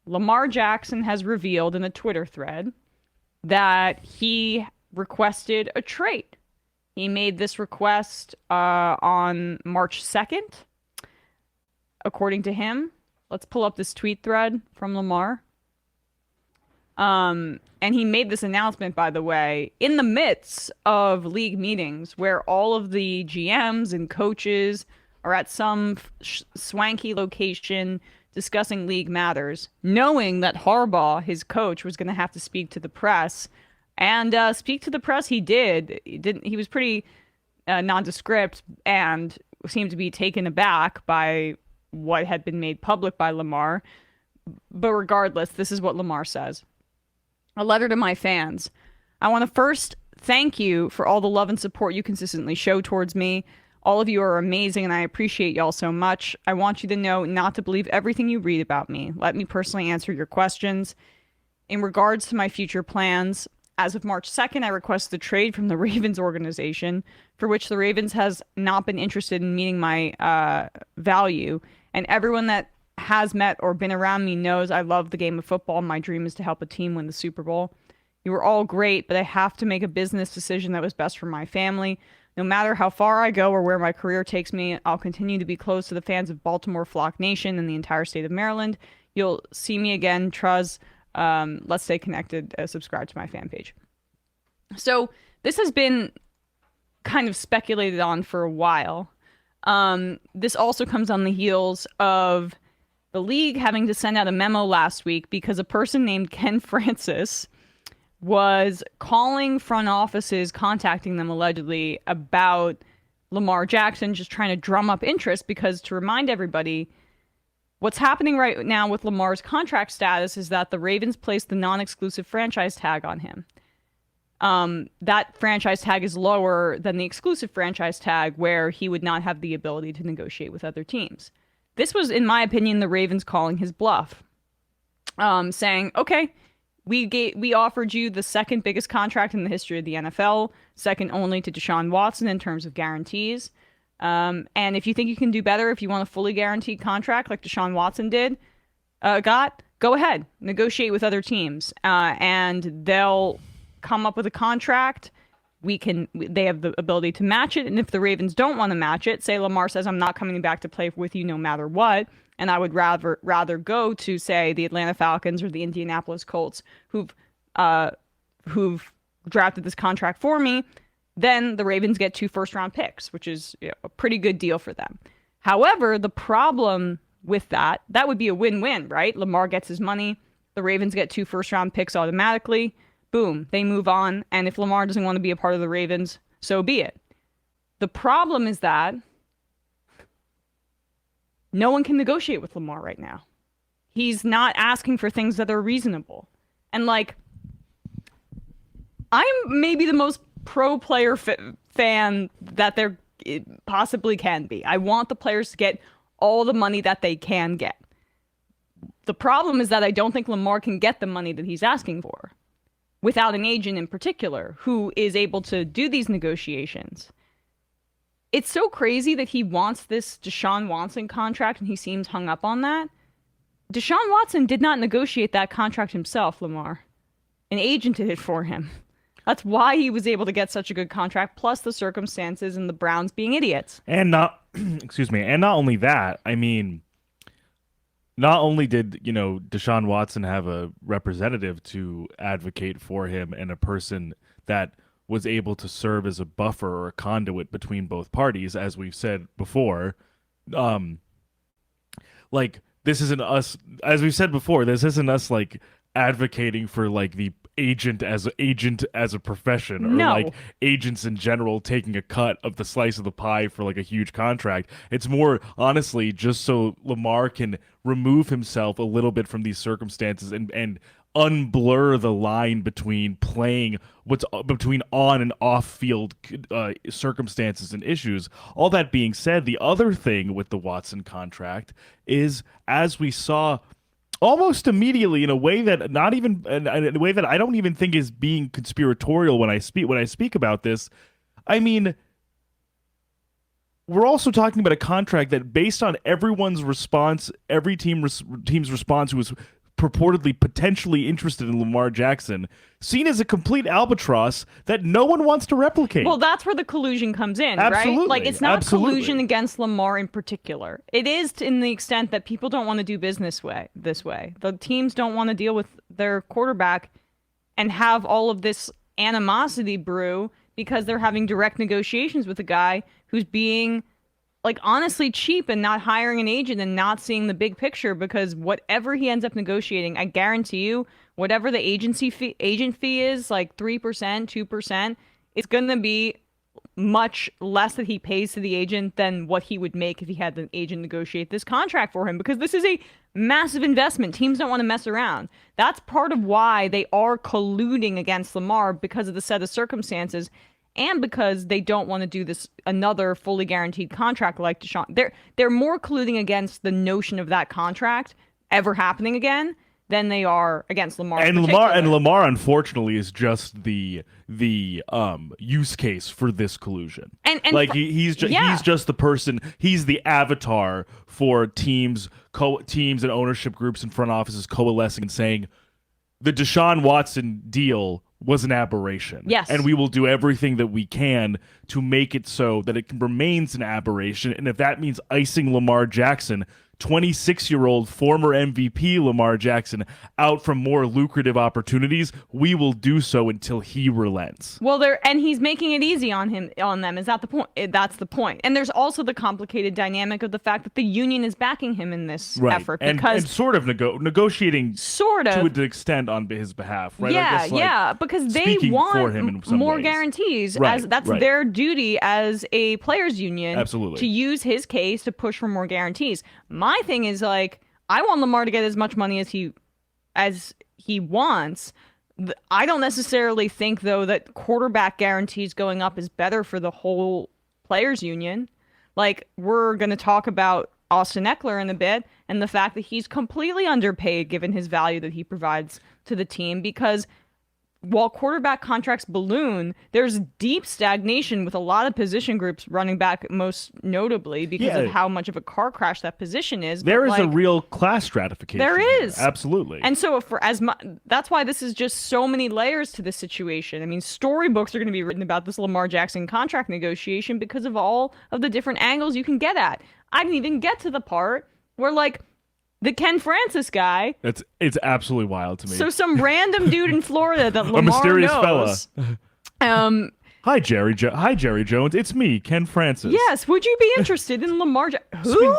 Lamar Jackson has revealed in a Twitter thread that he requested a trade. He made this request on March 2nd, according to him. Let's pull up this tweet thread from Lamar. And he made this announcement, by the way, in the midst of league meetings where all of the GMs and coaches are at some swanky location discussing league matters, knowing that Harbaugh, his coach, was going to have to speak to the press. And speak to the press he did. He was pretty nondescript and seemed to be taken aback by what had been made public by Lamar. But regardless, this is what Lamar says. A letter to my fans. I want to first thank you for all the love and support you consistently show towards me. All of you are amazing, and I appreciate y'all so much. I want you to know not to believe everything you read about me. Let me personally answer your questions. In regards to my future plans, as of March 2nd, I request the trade from the Ravens organization, for which the Ravens has not been interested in meeting my value. And everyone that has met or been around me knows I love the game of football. My dream is to help a team win the Super Bowl. You were all great, but I have to make a business decision that was best for my family. No matter how far I go or where my career takes me, I'll continue to be close to the fans of Baltimore, Flock Nation, and the entire state of Maryland. You'll see me again, Truz. Let's stay connected. Subscribe to my fan page. So this has been kind of speculated on for a while. This also comes on the heels of the league having to send out a memo last week because a person named Ken Francis was calling front offices, contacting them allegedly about Lamar Jackson, just trying to drum up interest because, to remind everybody, what's happening right now with Lamar's contract status is that the Ravens placed the non-exclusive franchise tag on him. That franchise tag is lower than the exclusive franchise tag, where he would not have the ability to negotiate with other teams. This was, in my opinion, the Ravens calling his bluff, saying, okay, we offered you the second biggest contract in the history of the NFL, second only to Deshaun Watson in terms of guarantees. And if you think you can do better, if you want a fully guaranteed contract like Deshaun Watson go ahead, negotiate with other teams, and they'll come up with a contract. They have the ability to match it. And if the Ravens don't want to match it, say Lamar says, I'm not coming back to play with you no matter what, and I would rather go to, say, the Atlanta Falcons or the Indianapolis Colts, who've drafted this contract for me, then the Ravens get 2 first-round picks, which is, a pretty good deal for them. However, the problem with that would be a win-win, right? Lamar gets his money, the Ravens get 2 first-round picks automatically. Boom, they move on. And if Lamar doesn't want to be a part of the Ravens, so be it. The problem is that no one can negotiate with Lamar right now. He's not asking for things that are reasonable. And I'm maybe the most pro player fan that there possibly can be. I want the players to get all the money that they can get. The problem is that I don't think Lamar can get the money that he's asking for without an agent in particular who is able to do these negotiations. It's so crazy that he wants this Deshaun Watson contract and he seems hung up on that. Deshaun Watson did not negotiate that contract himself, Lamar. An agent did it for him. That's why he was able to get such a good contract, plus the circumstances and the Browns being idiots. And not, excuse me, and not only that, I mean, not only did, Deshaun Watson have a representative to advocate for him and a person that was able to serve as a buffer or a conduit between both parties, as we've said before, this isn't us, as we've said before, this isn't us advocating for the agent as a profession, or No. agents in general taking a cut of the slice of the pie for a huge contract. It's more honestly just so Lamar can remove himself a little bit from these circumstances and unblur the line between playing between on and off field circumstances and issues. All that being said, the other thing with the Watson contract is, as we saw almost immediately, in a way that in a way that I don't even think is being conspiratorial when I speak about this. I mean, we're also talking about a contract that, based on everyone's response, every team's response who was purportedly potentially interested in Lamar Jackson, seen as a complete albatross that no one wants to replicate. Well, that's where the collusion comes in, Absolutely. right? Like, it's not Absolutely. collusion against Lamar in particular. It is in the extent that people don't want to do business this way. The teams don't want to deal with their quarterback and have all of this animosity brew because they're having direct negotiations with a guy who's being, like, honestly cheap and not hiring an agent and not seeing the big picture, because whatever he ends up negotiating, I guarantee you, whatever the agent fee is, like 3%, 2%, it's going to be much less that he pays to the agent than what he would make if he had the agent negotiate this contract for him, because this is a massive investment. Teams don't want to mess around. That's part of why they are colluding against Lamar, because of the set of circumstances, and because they don't want to do this another fully guaranteed contract like Deshaun. They're more colluding against the notion of that contract ever happening again than they are against Lamar. And Lamar, unfortunately, is just the use case for this collusion. And like he's just the person. He's the avatar for teams and ownership groups and front offices coalescing and saying the Deshaun Watson deal was an aberration. Yes. And we will do everything that we can to make it so that it remains an aberration. And if that means icing Lamar Jackson, 26-year-old former MVP Lamar Jackson, out from more lucrative opportunities, we will do so until he relents. Well, he's making it easy on them. Is that the point? That's the point. And there's also the complicated dynamic of the fact that the union is backing him in this effort, because and sort of negotiating to an extent on his behalf, right? Yeah, because they want more guarantees. That's their duty as a players union. Absolutely. To use his case to push for more guarantees. My thing is, like, I want Lamar to get as much money as he wants. I don't necessarily think, though, that quarterback guarantees going up is better for the whole players union. Like, we're going to talk about Austin Eckler in a bit, and the fact that he's completely underpaid given his value that he provides to the team, because while quarterback contracts balloon, there's deep stagnation with a lot of position groups, running back most notably, because of how much of a car crash that position is. There is a real class stratification. There is. Absolutely. And so that's why this is just so many layers to this situation. I mean, storybooks are going to be written about this Lamar Jackson contract negotiation because of all of the different angles you can get at. I didn't even get to the part where, like, the Ken Francis guy. It's absolutely wild to me. So some random dude in Florida that Lamar a mysterious knows. Fella. Hi, Jerry Jones. It's me, Ken Francis. Yes. Would you be interested in Lamar Who?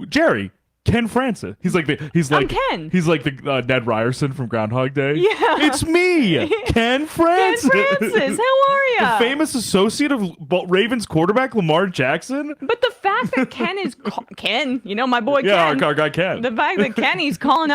Jerry. Ken Francis. He's like I'm Ken. He's like the Ned Ryerson from Groundhog Day. Yeah. It's me, Ken Francis. Ken Francis. How are you? The famous associate of Ravens quarterback Lamar Jackson. But the fact that Ken is Ken, my boy Ken. Yeah, our guy Ken. The fact that Kenny's calling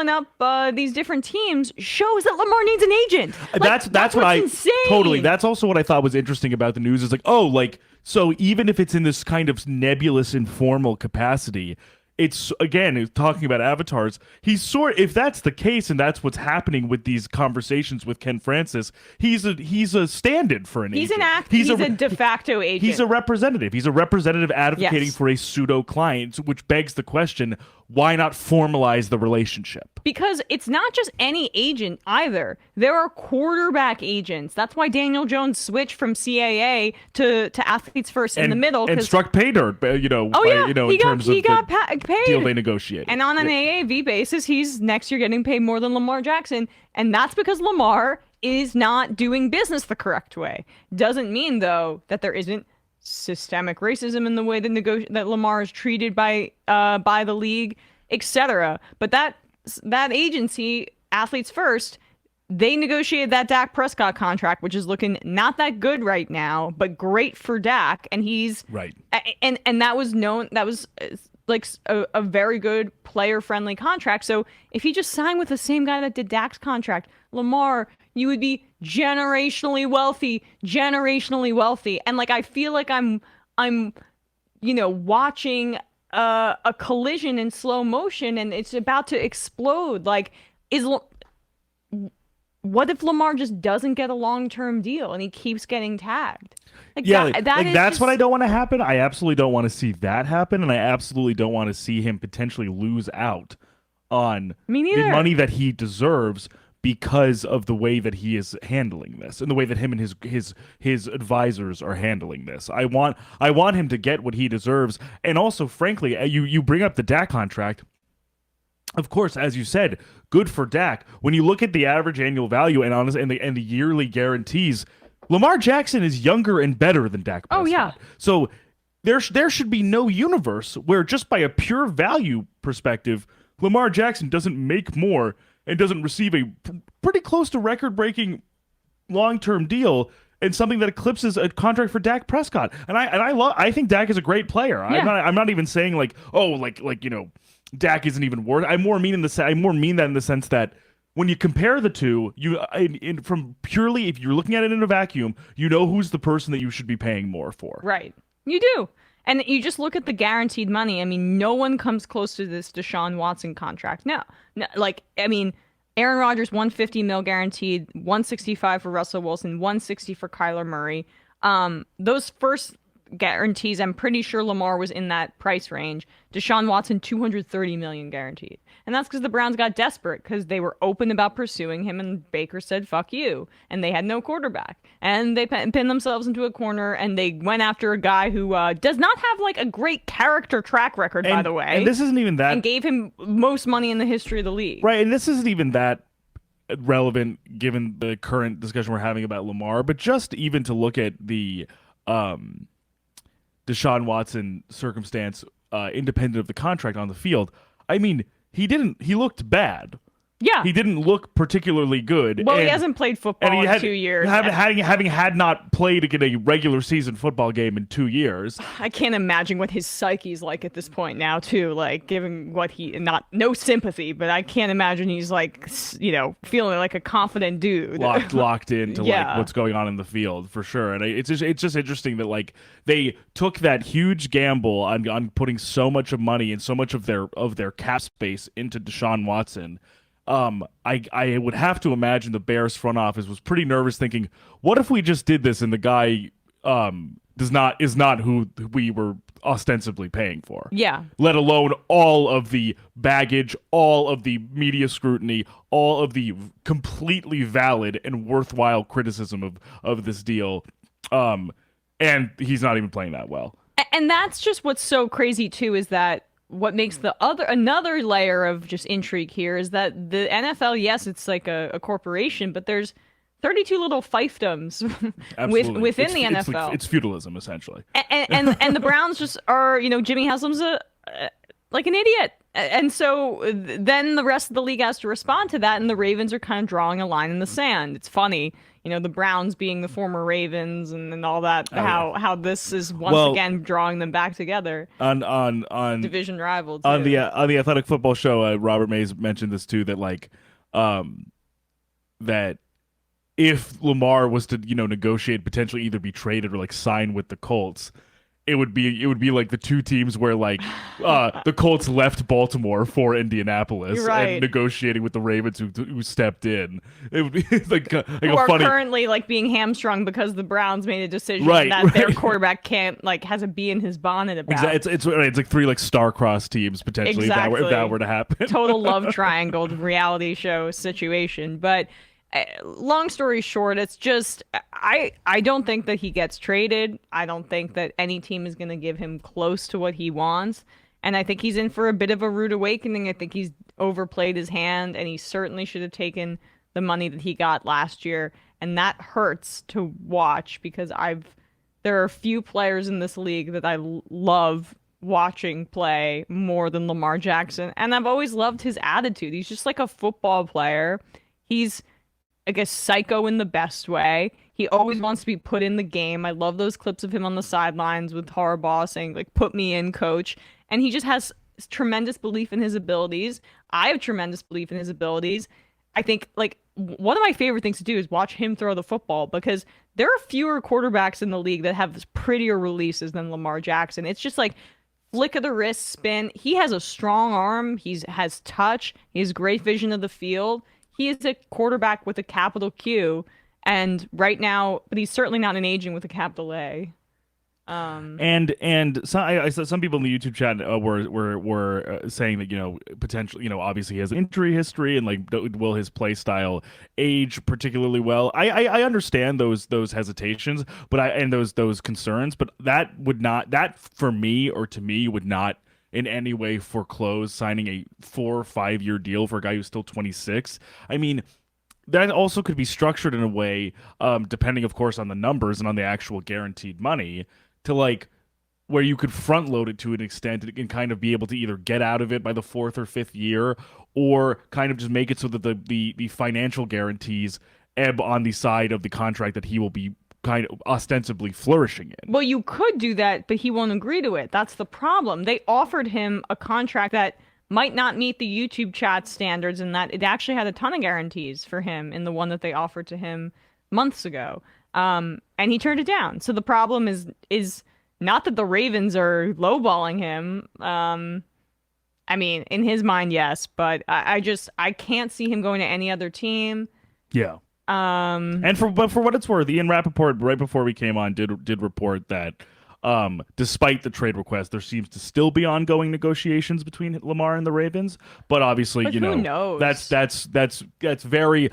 up these different teams shows that Lamar needs an agent. Like, that's what insane. Totally. That's also what I thought was interesting about the news. Is like, so even if it's in this kind of nebulous, informal capacity, it's, again, talking about avatars. If that's the case and that's what's happening with these conversations with Ken Francis, he's a stand-in for an agent. He's a de facto agent. He's a representative. He's a representative advocating for a pseudo client, which begs the question: why not formalize the relationship? Because it's not just any agent either. There are quarterback agents. That's why Daniel Jones switched from CAA to Athletes First in the middle. And struck pay dirt, in terms of paid. Deal they negotiated. And on an AAV basis, he's next year getting paid more than Lamar Jackson. And that's because Lamar is not doing business the correct way. Doesn't mean, though, that there isn't systemic racism in the way that Lamar is treated by the league, etc. But that agency, Athletes First, they negotiated that Dak Prescott contract, which is looking not that good right now, but great for Dak, and he's right. And that was known. That was like a very good player-friendly contract. So if he just signed with the same guy that did Dak's contract, Lamar, you would be generationally wealthy. And like, I feel like I'm watching a collision in slow motion, and it's about to explode. Like, what if Lamar just doesn't get a long-term deal and he keeps getting tagged? That's what I don't want to happen. I absolutely don't want to see that happen, and I absolutely don't want to see him potentially lose out on Me the neither. money that he deserves because of the way that he is handling this and the way that him and his advisors are handling this. I want him to get what he deserves. And also, frankly, you bring up the Dak contract. Of course, as you said, good for Dak. When you look at the average annual value and honest and the yearly guarantees, Lamar Jackson is younger and better than Dak Oh Prescott. yeah. So there should be no universe where just by a pure value perspective, Lamar Jackson doesn't make more and doesn't receive a pretty close to record-breaking long-term deal and something that eclipses a contract for Dak Prescott. And I think Dak is a great player. Yeah. I'm not even saying like, oh, like Dak isn't even worth. I more mean that in the sense that when you compare the two, from purely if you're looking at it in a vacuum, you know who's the person that you should be paying more for. Right. You do. And you just look at the guaranteed money. I mean, no one comes close to this Deshaun Watson contract. No, like, I mean, Aaron Rodgers, 150 mil guaranteed, 165 for Russell Wilson, 160 for Kyler Murray. Those first guarantees, I'm pretty sure Lamar was in that price range. Deshaun Watson, 230 million guaranteed. And that's because the Browns got desperate because they were open about pursuing him and Baker said, fuck you. And they had no quarterback. And they pinned themselves into a corner and they went after a guy who does not have like a great character track record, by the way. And this isn't even that. And gave him most money in the history of the league. Right. And this isn't even that relevant given the current discussion we're having about Lamar, but just even to look at the Deshaun Watson circumstance, independent of the contract on the field. I mean, he looked bad. Yeah. He didn't look particularly good. Well, he hasn't played football in 2 years. Having had not played in a regular season football game in 2 years. I can't imagine what his psyche's like at this point now, too. Like, given what no sympathy, but I can't imagine he's like, feeling like a confident dude. Locked into like what's going on in the field for sure. And it's just interesting that like they took that huge gamble on putting so much of money and so much of their cap space into Deshaun Watson. I would have to imagine the Bears front office was pretty nervous, thinking, "What if we just did this and the guy is not who we were ostensibly paying for?" Yeah. Let alone all of the baggage, all of the media scrutiny, all of the completely valid and worthwhile criticism of this deal. And he's not even playing that well. And that's just what's so crazy too, is that what makes another layer of just intrigue here is that the NFL, yes, it's like a corporation, but there's 32 little fiefdoms within the NFL. It's feudalism, essentially. And the Browns just are, Jimmy Haslam's like an idiot. And so then the rest of the league has to respond to that, and the Ravens are kind of drawing a line in the sand. It's funny, the Browns being the former Ravens and all that, how this is once again drawing them back together. On division rival too. On the Athletic Football Show, Robert Mays mentioned this too, that like that if Lamar was to negotiate, potentially either be traded or like sign with the Colts, it would be like the two teams where like the Colts left Baltimore for Indianapolis and negotiating with the Ravens who stepped in. It would be like who are currently like being hamstrung because the Browns made a decision that their quarterback can't has a bee in his bonnet about. Exactly. It's like three like star-crossed teams potentially if that were to happen. Total love triangle reality show situation, but. Long story short, it's just I don't think that he gets traded. I don't think that any team is going to give him close to what he wants. And I think he's in for a bit of a rude awakening. I think he's overplayed his hand, and he certainly should have taken the money that he got last year. And that hurts to watch because there are a few players in this league that I love watching play more than Lamar Jackson. And I've always loved his attitude. He's just like a football player. He's like a psycho in the best way. He always wants to be put in the game. I love those clips of him on the sidelines with Harbaugh saying, like, put me in, coach. And he just has tremendous belief in his abilities. I have tremendous belief in his abilities. I think, like, one of my favorite things to do is watch him throw the football because there are fewer quarterbacks in the league that have prettier releases than Lamar Jackson. It's just like flick of the wrist spin. He has a strong arm. He has touch. He has great vision of the field. He is a quarterback with a capital Q, and right now, but he's certainly not an agent with a capital A. And I saw some people in the YouTube chat were saying that potentially obviously he has an injury history and like will his play style age particularly well. I understand those hesitations, but those concerns, but that for me or to me would not in any way foreclose signing a 4 or 5 year deal for a guy who's still 26. I mean, that also could be structured in a way, depending, of course, on the numbers and on the actual guaranteed money, to like where you could front load it to an extent and kind of be able to either get out of it by the fourth or fifth year, or kind of just make it so that the financial guarantees ebb on the side of the contract that he will be kind of ostensibly flourishing in. Well, you could do that, but he won't agree to it. That's the problem. They offered him a contract that might not meet the YouTube chat standards, and that it actually had a ton of guarantees for him in the one that they offered to him months ago. And he turned it down. So the problem is not that the Ravens are lowballing him. I mean, in his mind, yes, but I can't see him going to any other team. Yeah. And for what it's worth, Ian Rappaport right before we came on did report that despite the trade request, there seems to still be ongoing negotiations between Lamar and the Ravens. But obviously, But who knows? that's very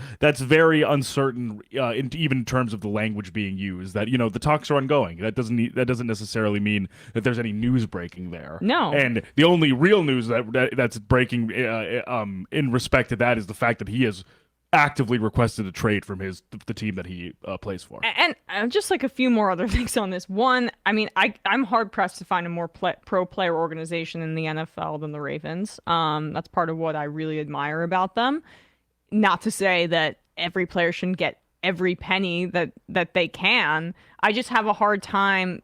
uncertain, even in terms of the language being used. That the talks are ongoing. That doesn't necessarily mean that there's any news breaking there. No. And the only real news that's breaking in respect to that is the fact that he has actively requested a trade from the team that he plays for. And just like a few more other things on this. One, I mean, I'm hard pressed to find a more pro player organization in the NFL than the Ravens. That's part of what I really admire about them. Not to say that every player shouldn't get every penny that they can. I just have a hard time.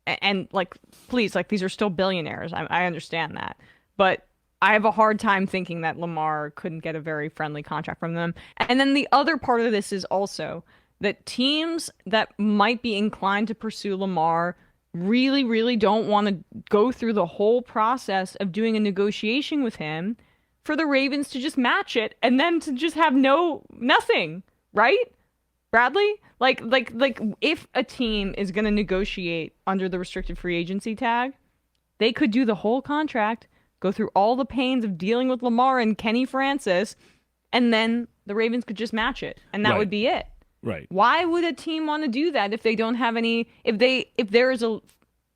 And like, please, like these are still billionaires. I understand that, but I have a hard time thinking that Lamar couldn't get a very friendly contract from them. And then the other part of this is also that teams that might be inclined to pursue Lamar really, really don't want to go through the whole process of doing a negotiation with him for the Ravens to just match it and then to just have nothing, right? Bradley? Like if a team is going to negotiate under the restricted free agency tag, they could do the whole contract, go through all the pains of dealing with Lamar and Kenny Francis, and then the Ravens could just match it, and that would be it. Right. Why would a team want to do that if they don't have any? If there is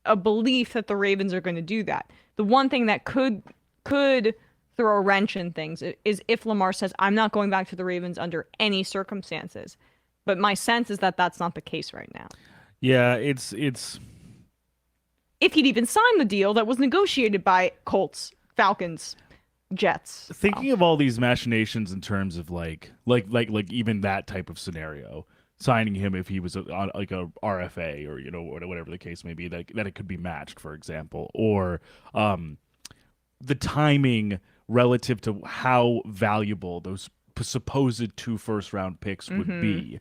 a belief that the Ravens are going to do that? The one thing that could throw a wrench in things is if Lamar says, "I'm not going back to the Ravens under any circumstances." But my sense is that that's not the case right now. Yeah, it's. If he'd even signed the deal that was negotiated by Colts, Falcons, Jets. Thinking of all these machinations in terms of like even that type of scenario, signing him if he was on like a RFA or whatever the case may be, that it could be matched, for example, or the timing relative to how valuable those supposed 2 first-round picks would be,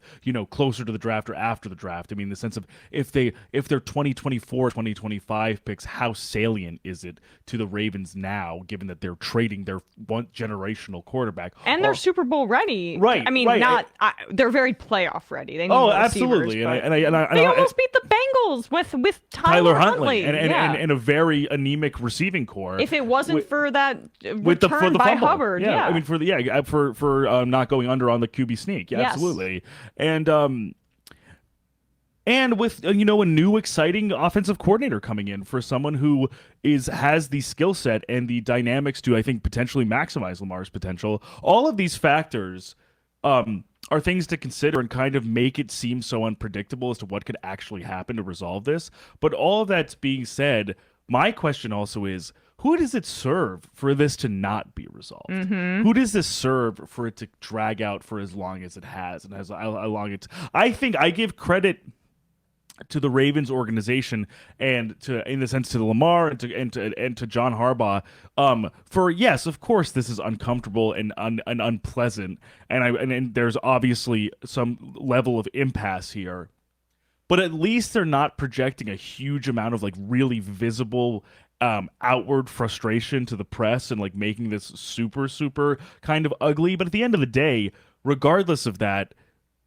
closer to the draft or after the draft. I mean, the sense of if they're 2024, 2025 picks, how salient is it to the Ravens now, given that they're trading their one generational quarterback? And they're Super Bowl ready. Right. I mean, right. They're very playoff ready. They need absolutely. They almost beat the Bengals with Tyler Huntley. And a very anemic receiving core. If it wasn't for that return by fumble. Hubbard. Yeah. I mean, for not going under on the QB sneak. Yeah, yes. Absolutely. And with a new exciting offensive coordinator coming in for someone who has the skill set and the dynamics to, I think, potentially maximize Lamar's potential. All of these factors are things to consider and kind of make it seem so unpredictable as to what could actually happen to resolve this. But all of that's being said, my question also is, who does it serve for this to not be resolved? Who does this serve for it to drag out for as long as it has and how long it's? I think I give credit to the Ravens organization and in the sense, to Lamar and to John Harbaugh for, yes, of course, this is uncomfortable and unpleasant, and there's obviously some level of impasse here. But at least they're not projecting a huge amount of like really visible outward frustration to the press and like making this super, super kind of ugly. But at the end of the day, regardless of that,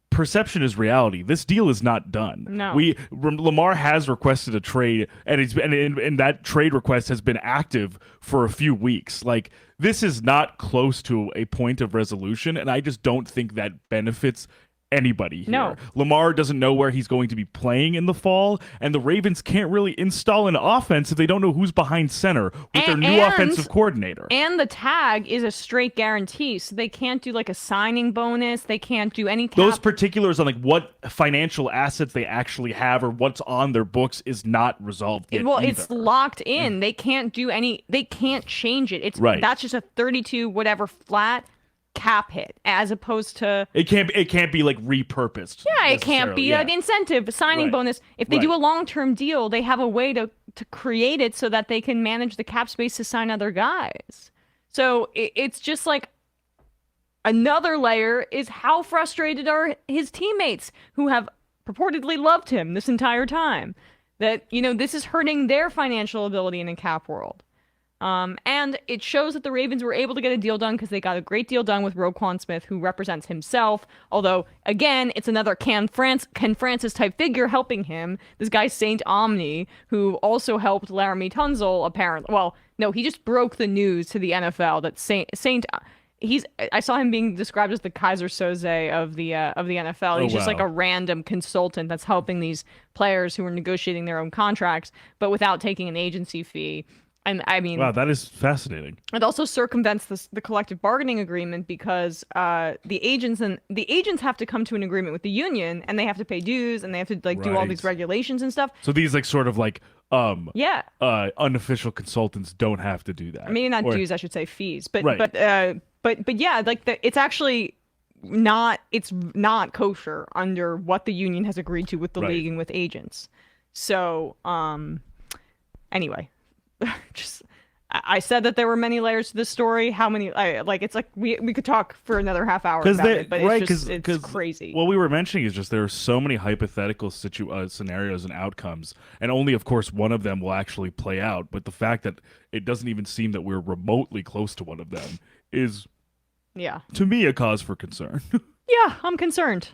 perception is reality. This deal is not done. No. Lamar has requested a trade, and and that trade request has been active for a few weeks. Like, this is not close to a point of resolution, and I just don't think that benefits anybody here. No. Lamar doesn't know where he's going to be playing in the fall, and the Ravens can't really install an offense if they don't know who's behind center with their new offensive coordinator. And the tag is a straight guarantee, so they can't do like a signing bonus. They can't do any Those particulars on like what financial assets they actually have or what's on their books is not resolved yet Well, either. it's locked in. They can't do any. They can't change it. It's Right. That's just a 32 whatever flat cap hit, as opposed to It can't be like repurposed. yeah, it can't be necessarily. an incentive, a signing Right. bonus. If they do Right. a long-term deal, they have a way to create it so that they can manage the cap space to sign other guys. So it's just like another layer is how frustrated are his teammates who have purportedly loved him this entire time. That, this is hurting their financial ability in a cap world. And it shows that the Ravens were able to get a deal done because they got a great deal done with Roquan Smith, who represents himself. Although, again, it's another Ken Francis type figure helping him. This guy Saint Omni, who also helped Laramie Tunzel, apparently. Well, no, he just broke the news to the NFL that I saw him being described as the Kaiser Soze of the NFL. He's just like a random consultant that's helping these players who are negotiating their own contracts, but without taking an agency fee. And I mean, wow, that is fascinating. It also circumvents the collective bargaining agreement because the agents have to come to an agreement with the union, and they have to pay dues, and they have to do all these regulations and stuff. So these sort of yeah, unofficial consultants don't have to do that. I mean, not dues, I should say fees, but Right. but yeah, it's actually not kosher under what the union has agreed to with the league and with agents. So anyway. Just I said that there were many layers to this story. How many? It's like we could talk for another half hour about it, but it's crazy. What we were mentioning is just there are so many hypothetical scenarios and outcomes, and only, of course, one of them will actually play out. But the fact that it doesn't even seem that we're remotely close to one of them is, yeah, to me, a cause for concern. Yeah, I'm concerned.